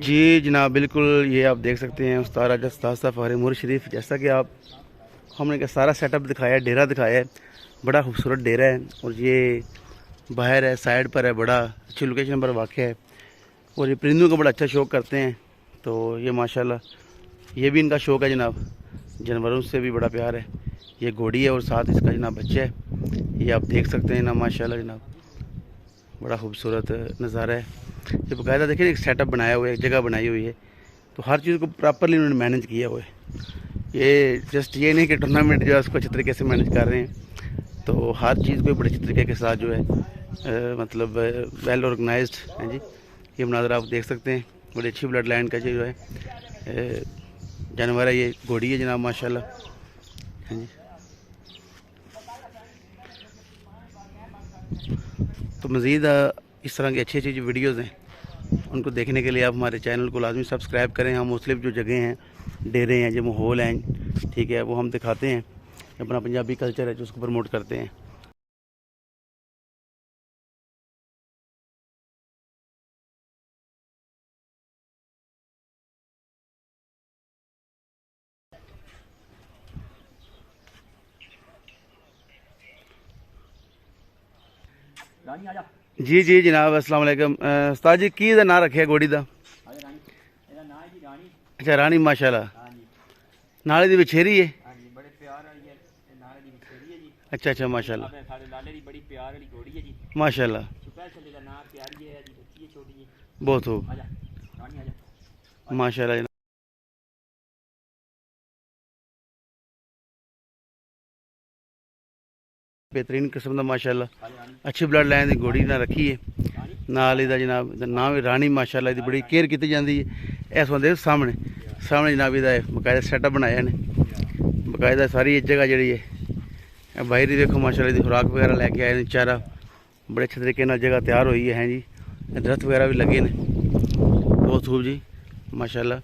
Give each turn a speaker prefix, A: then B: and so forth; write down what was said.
A: जी जनाब, बिल्कुल ये आप देख सकते हैं उस्ताद राजा फ़खर उमर शरीफ। जैसा कि आप हमने का सारा सेटअप दिखाया है, डेरा दिखाया है, बड़ा खूबसूरत डेरा है और ये बाहर है, साइड पर है, बड़ा अच्छी लोकेशन पर वाक़ है और ये परिंदों का बड़ा अच्छा शौक़ करते हैं। तो ये माशाल्लाह ये भी इनका शौक़ है जनाब, जानवरों से भी बड़ा प्यार है। ये घोड़ी है और साथ इसका जनाब बच्चा है, ये आप देख सकते हैं ना माशाल्लाह जनाब, बड़ा खूबसूरत नज़ारा है। ये बाकायदा देखिए एक सेटअप बनाया हुआ है, एक जगह बनाई हुई है, तो हर चीज़ को प्रॉपरली उन्होंने मैनेज किया हुआ है। ये जस्ट ये नहीं कि टूर्नामेंट जो है उसको अच्छे तरीके से मैनेज कर रहे हैं, तो हर चीज़ को बड़े अच्छे तरीके के साथ जो है मतलब वेल ऑर्गेनाइज्ड है जी। ये मनाज़र आप देख सकते हैं, बड़ी अच्छी ब्लड लाइन का जो है जानवर है। ये घोड़ी है जनाब माशाल्लाह, हाँ जी। तो मज़ीद इस तरह की अच्छी अच्छी जो वीडियोज़ हैं उनको देखने के लिए आप हमारे चैनल को लाजमी सब्सक्राइब करें। हम मुख्तलिफ जो जगह हैं, डेरे हैं, जो माहौल हैं, ठीक है, वो हम दिखाते हैं, अपना पंजाबी कल्चर है जो उसको प्रमोट करते हैं। जी जी जनाब, अस्सलाम वालेकुम। उस्ताद जी की नाम रखे घोड़ी का? अच्छा रानी माशाल्लाह, नाले दी विछेरी है। अच्छा अच्छा माशाल्लाह माशाल्लाह, बहुत खूब माशाल्लाह। बेहतरीन किस्म का माशाल्लाह अच्छी ब्लड लाइन की घोड़ी ना रखी है। नाल इहदा जनाब नाम है रानी माशाल्लाह, इसकी बड़ी केयर की जाती है। इस बंदे सामने सामने जनाब इसका बकायदा सेटअप बनाया ने, बकायदा सारी जगह जी है बाहर ही देखो माशाल्लाह, इसकी खुराक वगैरह लैके आए, चारा बड़े अच्छे तरीके जगह तैयार हुई है जी। दरख्त वगैरह भी लगे ने, बहुत खूब जी माशाल्लाह।